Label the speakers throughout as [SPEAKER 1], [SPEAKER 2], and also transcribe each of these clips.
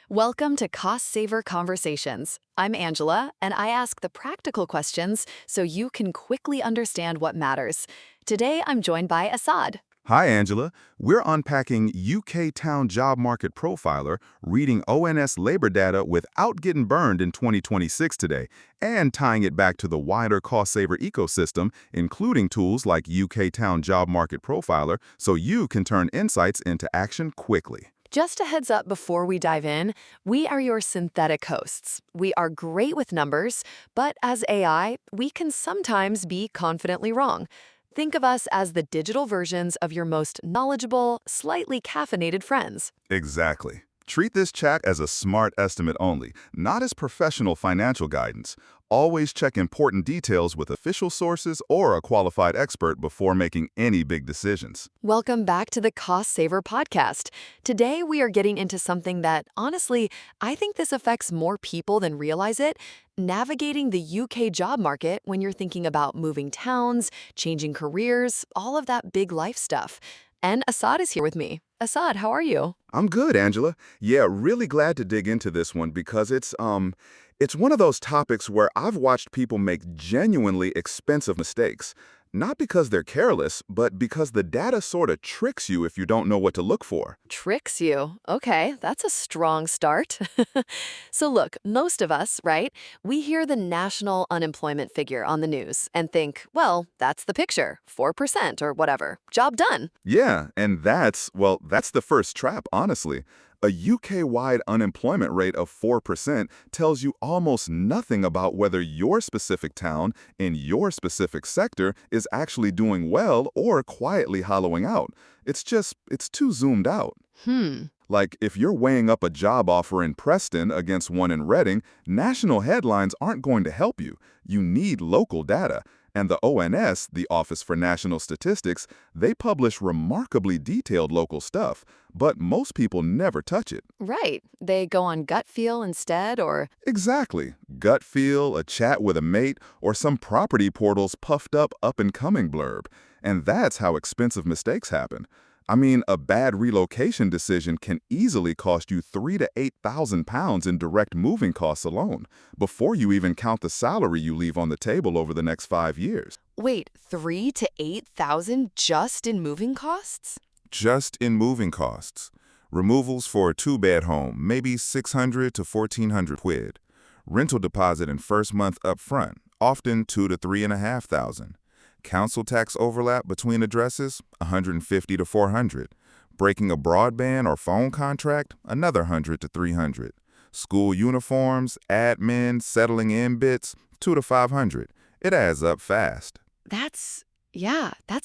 [SPEAKER 1] Welcome to Cost Saver Conversations. I'm Angela, and I ask the practical questions so you can quickly understand what matters. Today, I'm joined by Assad.
[SPEAKER 2] Hi, Angela. We're unpacking UK Town Job Market Profiler, reading ONS labor data without getting burned in 2026 today, and tying it back to the wider cost saver ecosystem, including tools like UK Town Job Market Profiler, so you can turn insights into action quickly.
[SPEAKER 1] Just a heads up before we dive in, we are your synthetic hosts. We are great with numbers, but as AI, we can sometimes be confidently wrong. Think of us as the digital versions of your most knowledgeable, slightly caffeinated friends.
[SPEAKER 2] Exactly. Treat this chat as a smart estimate only, not as professional financial guidance. Always check important details with official sources or a qualified expert before making any big decisions.
[SPEAKER 1] Welcome back to the Cost Saver podcast. Today, we are getting into something that, honestly, I think this affects more people than realize it: navigating the UK job market when you're thinking about moving towns, changing careers, all of that big life stuff. And Assad is here with me. Assad, how are you?
[SPEAKER 2] I'm good, Angela. Yeah, really glad to dig into this one because it's one of those topics where I've watched people make genuinely expensive mistakes. Not because they're careless, but because the data sort of tricks you if you don't know what to look for.
[SPEAKER 1] Tricks you. Okay, that's a strong start. So look, most of us, right, we hear the national unemployment figure on the news and think, well, that's the picture, 4% or whatever. Job done.
[SPEAKER 2] Yeah, and that's the first trap, honestly. A UK-wide unemployment rate of 4% tells you almost nothing about whether your specific town in your specific sector is actually doing well or quietly hollowing out. It's too zoomed out. Like, if you're weighing up a job offer in Preston against one in Reading, national headlines aren't going to help you. You need local data. And the ONS, the Office for National Statistics, they publish remarkably detailed local stuff, but most people never touch it.
[SPEAKER 1] Right. They go on gut feel instead, or
[SPEAKER 2] Exactly. Gut feel, a chat with a mate, or some property portal's puffed up-and-coming blurb. And that's how expensive mistakes happen. I mean, a bad relocation decision can easily cost you £3,000 to £8,000 in direct moving costs alone, before you even count the salary you leave on the table over the next 5 years.
[SPEAKER 1] wait, 3 to 8,000 just in moving costs?
[SPEAKER 2] Just in moving costs. Removals for a two-bed home, maybe 600 to 1,400 quid. Rental deposit and first month up front, often 2 to 3,500. Council tax overlap between addresses, 150 to 400. Breaking a broadband or phone contract, another 100 to 300. School uniforms, admin, settling in bits, 2 to 500. It adds up fast.
[SPEAKER 1] That's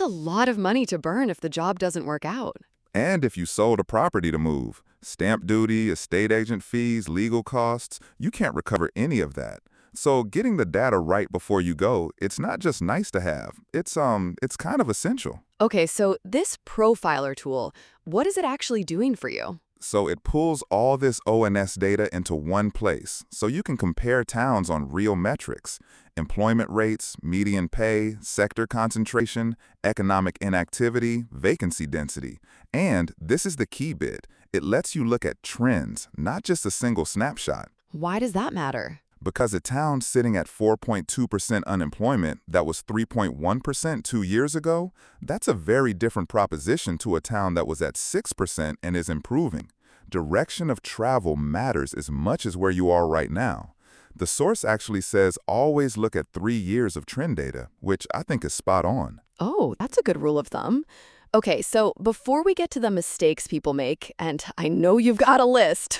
[SPEAKER 1] a lot of money to burn if the job doesn't work out.
[SPEAKER 2] And if you sold a property to move, stamp duty, estate agent fees, legal costs, you can't recover any of that. So getting the data right before you go, it's not just nice to have. It's kind of essential.
[SPEAKER 1] Okay, so this profiler tool, what is it actually doing for you?
[SPEAKER 2] So it pulls all this ONS data into one place, so you can compare towns on real metrics: employment rates, median pay, sector concentration, economic inactivity, vacancy density. And this is the key bit. It lets you look at trends, not just a single snapshot.
[SPEAKER 1] Why does that matter?
[SPEAKER 2] Because a town sitting at 4.2% unemployment that was 3.1% 2 years ago, that's a very different proposition to a town that was at 6% and is improving. Direction of travel matters as much as where you are right now. The source actually says always look at 3 years of trend data, which I think is spot on.
[SPEAKER 1] Oh, that's a good rule of thumb. Okay, so before we get to the mistakes people make, and I know you've got a list,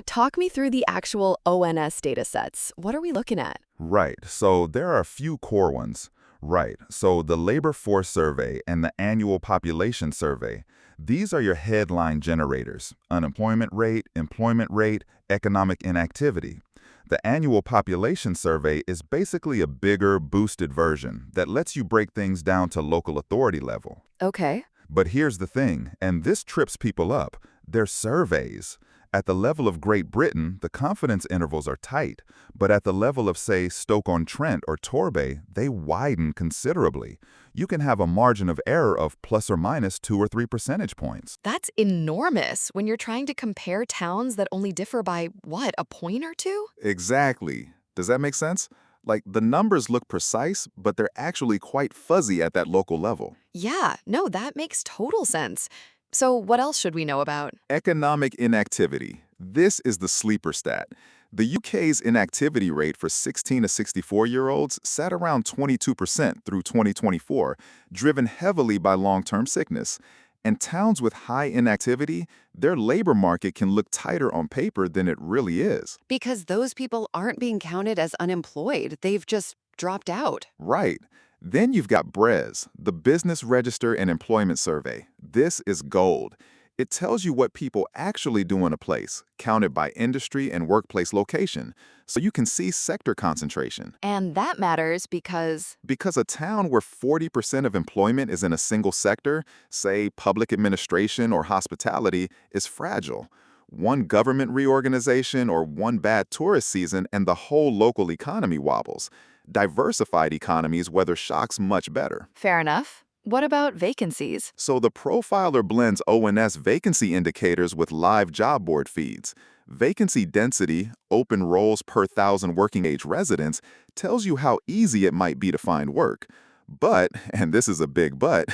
[SPEAKER 1] talk me through the actual ONS datasets. What are we looking at?
[SPEAKER 2] Right, so there are a few core ones. Right, so the Labor Force Survey and the Annual Population Survey, these are your headline generators: unemployment rate, employment rate, economic inactivity. The Annual Population Survey is basically a bigger, boosted version that lets you break things down to local authority level.
[SPEAKER 1] Okay.
[SPEAKER 2] But here's the thing, and this trips people up: they're surveys. At the level of Great Britain, the confidence intervals are tight, but at the level of, say, Stoke-on-Trent or Torbay, they widen considerably. You can have a margin of error of plus or minus 2 or 3 percentage points.
[SPEAKER 1] That's enormous when you're trying to compare towns that only differ by, what, a point or two?
[SPEAKER 2] Exactly. Does that make sense? Like, the numbers look precise, but they're actually quite fuzzy at that local level.
[SPEAKER 1] Yeah, no, that makes total sense. So what else should we know about?
[SPEAKER 2] Economic inactivity. This is the sleeper stat. The UK's inactivity rate for 16 to 64-year-olds sat around 22% through 2024, driven heavily by long-term sickness. And towns with high inactivity, their labor market can look tighter on paper than it really is.
[SPEAKER 1] Because those people aren't being counted as unemployed. They've just dropped out.
[SPEAKER 2] Right. Then you've got BRES, the Business Register and Employment Survey. This is gold. It tells you what people actually do in a place, counted by industry and workplace location, so you can see sector concentration.
[SPEAKER 1] And that matters because,
[SPEAKER 2] Because a town where 40% of employment is in a single sector, say public administration or hospitality, is fragile. One government reorganization or one bad tourist season and the whole local economy wobbles. Diversified economies weather shocks much better.
[SPEAKER 1] fair enough. What about vacancies?
[SPEAKER 2] So the profiler blends ONS vacancy indicators with live job board feeds. Vacancy density, open roles per 1,000 working-age residents, tells you how easy it might be to find work. But, and this is a big but,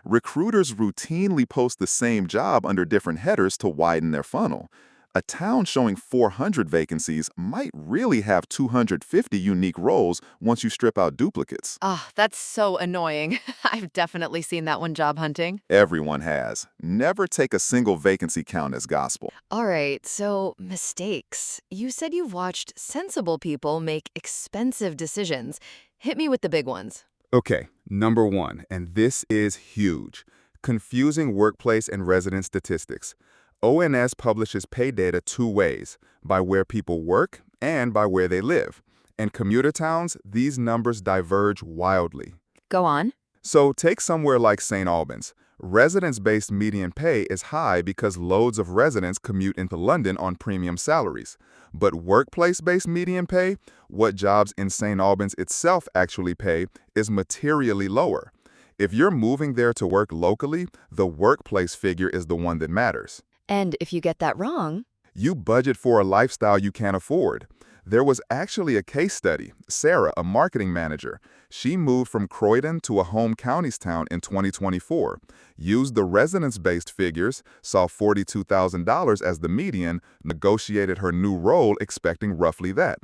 [SPEAKER 2] recruiters routinely post the same job under different headers to widen their funnel. A town showing 400 vacancies might really have 250 unique roles once you strip out duplicates.
[SPEAKER 1] Ah, that's so annoying. I've definitely seen that one job hunting.
[SPEAKER 2] Everyone has. Never take a single vacancy count as gospel.
[SPEAKER 1] All right, so mistakes. You said you've watched sensible people make expensive decisions. Hit me with the big ones.
[SPEAKER 3] Okay, number one, and this is huge. Confusing workplace and resident statistics. ONS publishes pay data two ways, by where people work and by where they live. In commuter towns, these numbers diverge wildly.
[SPEAKER 1] Go on.
[SPEAKER 3] So take somewhere like St. Albans. Residence-based median pay is high because loads of residents commute into London on premium salaries. But workplace-based median pay, what jobs in St. Albans itself actually pay, is materially lower. If you're moving there to work locally, the workplace figure is the one that matters.
[SPEAKER 1] And if you get that wrong,
[SPEAKER 3] You budget for a lifestyle you can't afford. There was actually a case study. Sarah, a marketing manager, she moved from Croydon to a home counties town in 2024, used the residence-based figures, saw $42,000 as the median, negotiated her new role expecting roughly that.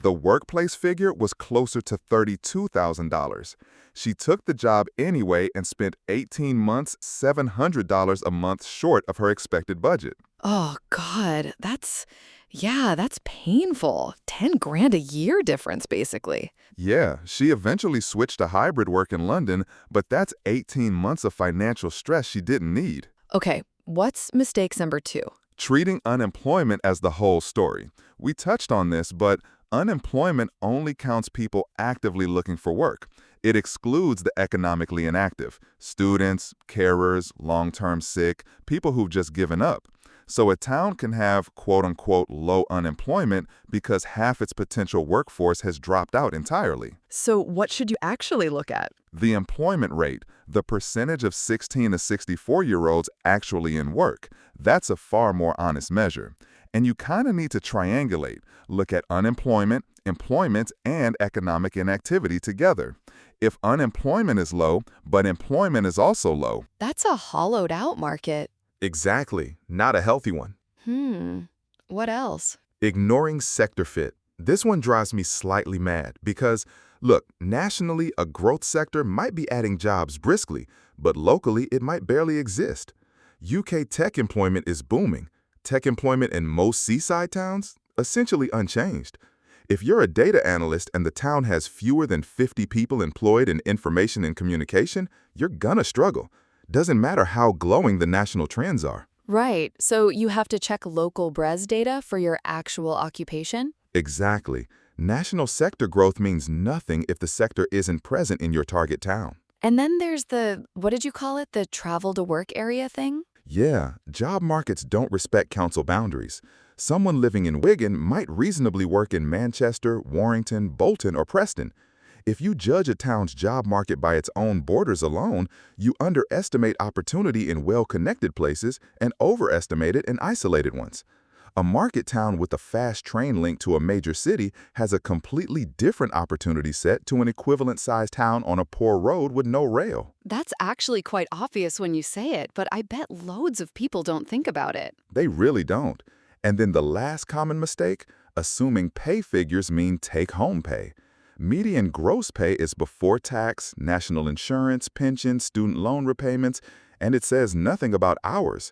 [SPEAKER 3] The workplace figure was closer to $32,000. She took the job anyway and spent 18 months, $700 a month short of her expected budget.
[SPEAKER 1] oh God, that's painful. 10 grand a year difference, basically.
[SPEAKER 3] Yeah, she eventually switched to hybrid work in London, but that's 18 months of financial stress she didn't need.
[SPEAKER 1] Okay, what's mistakes number 2?
[SPEAKER 3] Treating unemployment as the whole story. We touched on this, but unemployment only counts people actively looking for work. It excludes the economically inactive, students, carers, long-term sick, people who've just given up. So a town can have quote-unquote low unemployment because half its potential workforce has dropped out entirely.
[SPEAKER 1] So what should you actually look at?
[SPEAKER 3] The employment rate, the percentage of 16 to 64-year-olds actually in work, that's a far more honest measure. And you kind of need to triangulate, look at unemployment, employment, and economic inactivity together. If unemployment is low, but employment is also low.
[SPEAKER 1] That's a hollowed out market.
[SPEAKER 3] Exactly, not a healthy one.
[SPEAKER 1] What else?
[SPEAKER 3] Ignoring sector fit. This one drives me slightly mad because, look, nationally, a growth sector might be adding jobs briskly, but locally, it might barely exist. UK tech employment is booming. Tech employment in most seaside towns, essentially unchanged. If you're a data analyst and the town has fewer than 50 people employed in information and communication, you're gonna struggle. Doesn't matter how glowing the national trends are.
[SPEAKER 1] Right, so you have to check local BRES data for your actual occupation?
[SPEAKER 3] Exactly. National sector growth means nothing if the sector isn't present in your target town.
[SPEAKER 1] And then there's the, what did you call it, the travel to work area thing?
[SPEAKER 3] Yeah, job markets don't respect council boundaries. Someone living in Wigan might reasonably work in Manchester, Warrington, Bolton, or Preston. If you judge a town's job market by its own borders alone, you underestimate opportunity in well-connected places and overestimate it in isolated ones. A market town with a fast train link to a major city has a completely different opportunity set to an equivalent-sized town on a poor road with no rail.
[SPEAKER 1] That's actually quite obvious when you say it, but I bet loads of people don't think about it.
[SPEAKER 3] They really don't. And then the last common mistake, assuming pay figures mean take-home pay. Median gross pay is before tax, national insurance, pension, student loan repayments, and it says nothing about hours.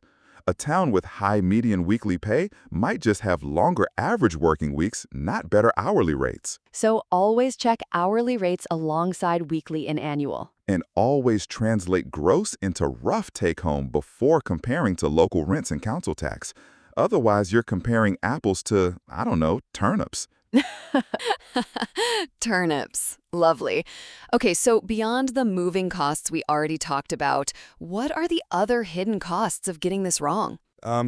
[SPEAKER 3] A town with high median weekly pay might just have longer average working weeks, not better hourly rates.
[SPEAKER 1] So always check hourly rates alongside weekly and annual.
[SPEAKER 3] And always translate gross into rough take-home before comparing to local rents and council tax. Otherwise, you're comparing apples to, I don't know, turnips.
[SPEAKER 1] Turnips. Lovely. Okay, so beyond the moving costs we already talked about, what are the other hidden costs of getting this wrong?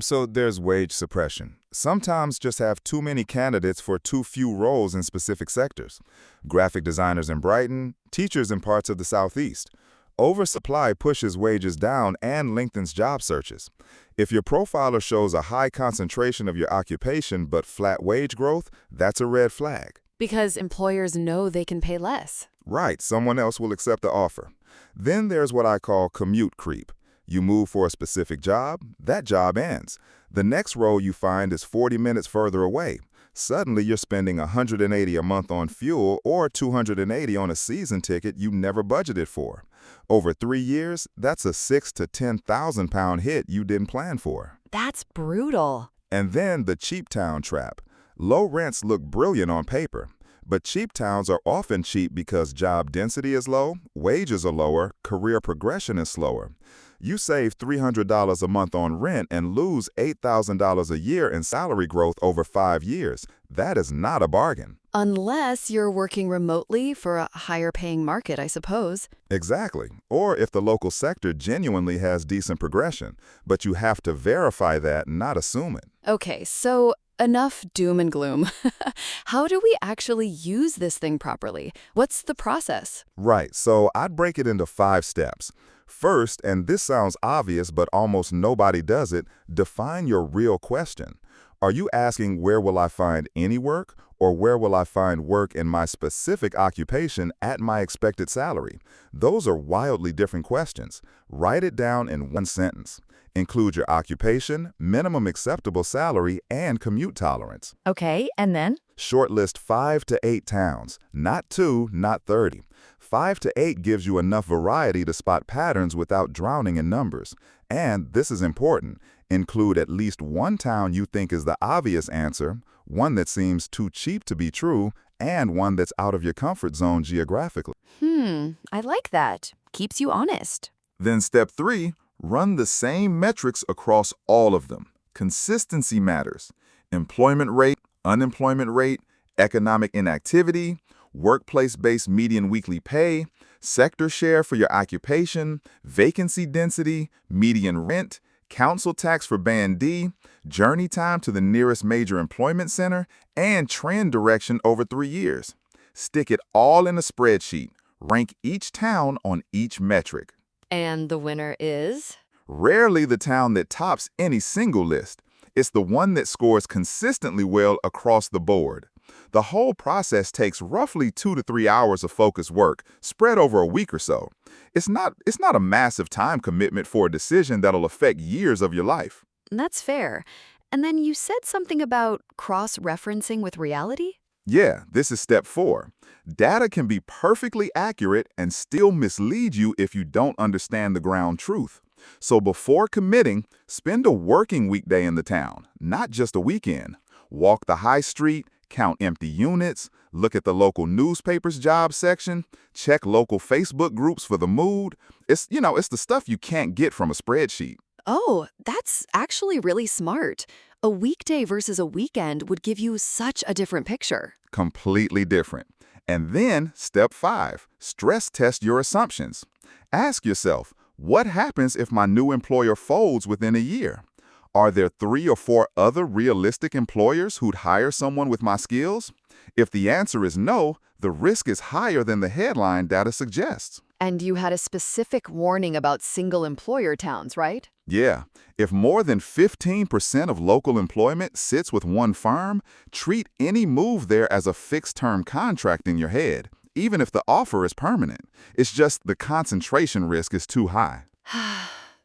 [SPEAKER 3] So there's wage suppression. Sometimes just have too many candidates for too few roles in specific sectors. Graphic designers in Brighton, teachers in parts of the Southeast. Oversupply pushes wages down and lengthens job searches. If your profiler shows a high concentration of your occupation but flat wage growth, that's a red flag.
[SPEAKER 1] Because employers know they can pay less.
[SPEAKER 3] Right, someone else will accept the offer. Then there's what I call commute creep. You move for a specific job, that job ends. The next role you find is 40 minutes further away. Suddenly you're spending $180 a month on fuel or $280 on a season ticket you never budgeted for. Over 3 years, that's a $6,000 to £10,000 hit you didn't plan for.
[SPEAKER 1] That's brutal.
[SPEAKER 3] And then the cheap town trap. Low rents look brilliant on paper, but cheap towns are often cheap because job density is low, wages are lower, career progression is slower. You save $300 a month on rent and lose $8,000 a year in salary growth over 5 years. That is not a bargain.
[SPEAKER 1] Unless you're working remotely for a higher paying market, I suppose.
[SPEAKER 3] Exactly. Or if the local sector genuinely has decent progression, but you have to verify that, not assume it.
[SPEAKER 1] Okay, so enough doom and gloom. How do we actually use this thing properly? What's the process?
[SPEAKER 3] Right, so I'd break it into 5 steps. First, and this sounds obvious but almost nobody does it, define your real question. Are you asking where will I find any work, or where will I find work in my specific occupation at my expected salary? Those are wildly different questions. Write it down in one sentence. Include your occupation, minimum acceptable salary, and commute tolerance.
[SPEAKER 1] Okay, and then?
[SPEAKER 3] Shortlist 5 to 8 towns, not 2, not 30. 5 to 8 gives you enough variety to spot patterns without drowning in numbers. And this is important. Include at least one town you think is the obvious answer, one that seems too cheap to be true, and one that's out of your comfort zone geographically.
[SPEAKER 1] I like that. Keeps you honest.
[SPEAKER 2] Then step 3, run the same metrics across all of them. Consistency matters. Employment rate, unemployment rate, economic inactivity, workplace-based median weekly pay, sector share for your occupation, vacancy density, median rent, council tax for Band D, journey time to the nearest major employment center, and trend direction over 3 years. Stick it all in a spreadsheet. Rank each town on each metric.
[SPEAKER 1] And the winner is?
[SPEAKER 2] Rarely the town that tops any single list. It's the one that scores consistently well across the board. The whole process takes roughly 2 to 3 hours of focused work, spread over a week or so. It's not a massive time commitment for a decision that'll affect years of your life.
[SPEAKER 1] That's fair. And then you said something about cross-referencing with reality?
[SPEAKER 2] Yeah, this is step 4. Data can be perfectly accurate and still mislead you if you don't understand the ground truth. So before committing, spend a working weekday in the town, not just a weekend. Walk the high street, count empty units, look at the local newspaper's job section, check local Facebook groups for the mood. It's the stuff you can't get from a spreadsheet.
[SPEAKER 1] Oh, that's actually really smart. A weekday versus a weekend would give you such a different picture.
[SPEAKER 2] Completely different. And then, step 5, stress test your assumptions. Ask yourself,
[SPEAKER 3] What happens if my new employer folds within a year? Are there 3 or 4 other realistic employers who'd hire someone with my skills? If the answer is no, the risk is higher than the headline data suggests.
[SPEAKER 1] And you had a specific warning about single employer towns, right?
[SPEAKER 3] Yeah, if more than 15% of local employment sits with one firm, treat any move there as a fixed-term contract in your head, even if the offer is permanent. It's just the concentration risk is too high.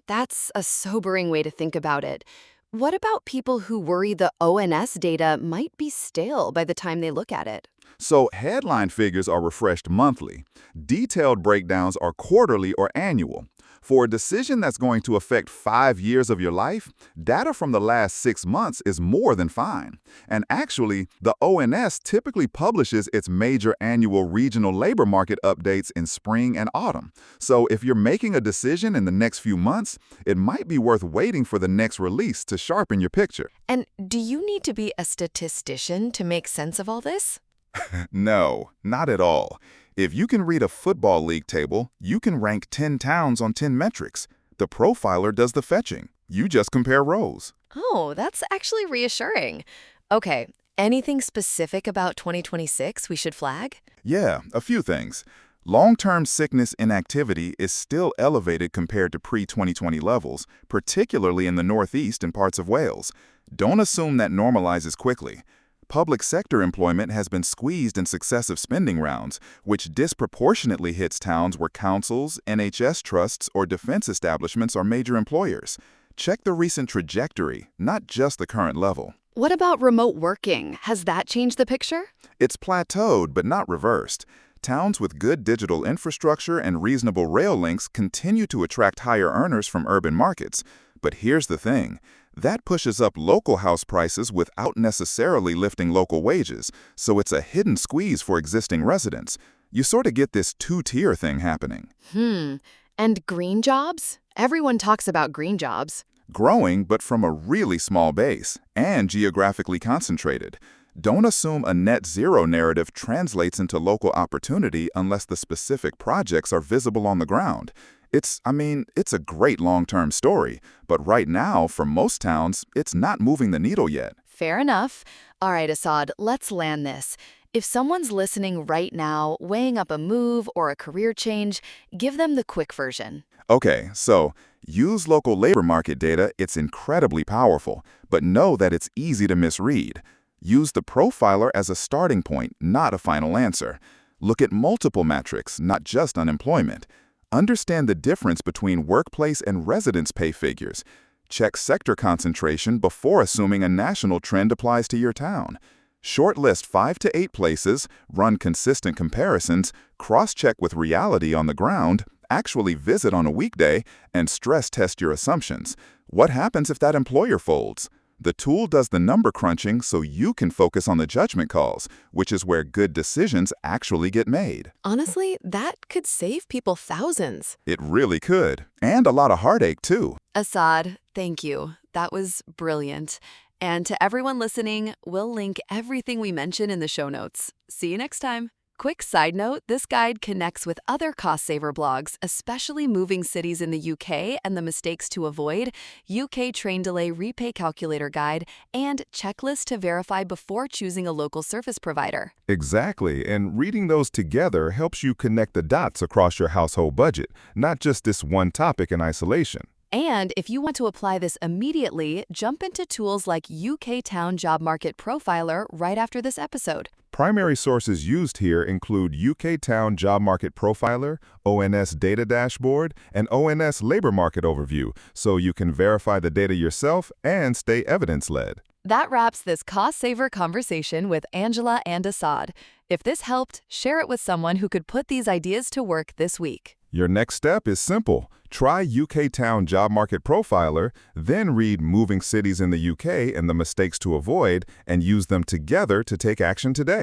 [SPEAKER 1] That's a sobering way to think about it. What about people who worry the ONS data might be stale by the time they look at it?
[SPEAKER 3] So headline figures are refreshed monthly. Detailed breakdowns are quarterly or annual. For a decision that's going to affect 5 years of your life, data from the last 6 months is more than fine. And actually, the ONS typically publishes its major annual regional labor market updates in spring and autumn. So if you're making a decision in the next few months, it might be worth waiting for the next release to sharpen your picture.
[SPEAKER 1] And do you need to be a statistician to make sense of all this?
[SPEAKER 3] No, not at all. If you can read a football league table, you can rank 10 towns on 10 metrics. The profiler does the fetching. You just compare rows.
[SPEAKER 1] Oh, that's actually reassuring. Okay, anything specific about 2026 we should flag?
[SPEAKER 3] Yeah, a few things. Long-term sickness inactivity is still elevated compared to pre-2020 levels, particularly in the Northeast and parts of Wales. Don't assume that normalizes quickly. Public sector employment has been squeezed in successive spending rounds, which disproportionately hits towns where councils, NHS trusts, or defense establishments are major employers. Check the recent trajectory, not just the current level.
[SPEAKER 1] What about remote working? Has that changed the picture?
[SPEAKER 3] It's plateaued but not reversed. Towns with good digital infrastructure and reasonable rail links continue to attract higher earners from urban markets. But here's the thing. That pushes up local house prices without necessarily lifting local wages, so it's a hidden squeeze for existing residents. You sort of get this two-tier thing happening.
[SPEAKER 1] And green jobs? Everyone talks about green jobs.
[SPEAKER 3] Growing, but from a really small base, and geographically concentrated. Don't assume a net zero narrative translates into local opportunity unless the specific projects are visible on the ground. It's a great long-term story, but right now, for most towns, it's not moving the needle yet.
[SPEAKER 1] Fair enough. All right, Assad, let's land this. If someone's listening right now, weighing up a move or a career change, give them the quick version.
[SPEAKER 3] Okay, so use local labor market data. It's incredibly powerful, but know that it's easy to misread. Use the profiler as a starting point, not a final answer. Look at multiple metrics, not just unemployment. Understand the difference between workplace and residence pay figures. Check sector concentration before assuming a national trend applies to your town. Shortlist 5 to 8 places, run consistent comparisons, cross-check with reality on the ground, actually visit on a weekday, and stress test your assumptions. What happens if that employer folds? The tool does the number crunching so you can focus on the judgment calls, which is where good decisions actually get made.
[SPEAKER 1] Honestly, that could save people thousands.
[SPEAKER 3] It really could. And a lot of heartache, too.
[SPEAKER 1] Assad, thank you. That was brilliant. And to everyone listening, we'll link everything we mention in the show notes. See you next time. Quick side note, this guide connects with other cost-saver blogs, especially moving cities in the UK and the mistakes to avoid, UK train delay repay calculator guide, and checklist to verify before choosing a local service provider.
[SPEAKER 3] Exactly, and reading those together helps you connect the dots across your household budget, not just this one topic in isolation.
[SPEAKER 1] And if you want to apply this immediately, jump into tools like UK Town Job Market Profiler right after this episode.
[SPEAKER 3] Primary sources used here include UK Town Job Market Profiler, ONS Data Dashboard, and ONS Labor Market Overview, so you can verify the data yourself and stay evidence-led.
[SPEAKER 1] That wraps this cost-saver conversation with Angela and Assad. If this helped, share it with someone who could put these ideas to work this week.
[SPEAKER 3] Your next step is simple. Try UK Town Job Market Profiler, then read Moving Cities in the UK and the Mistakes to Avoid, and use them together to take action today.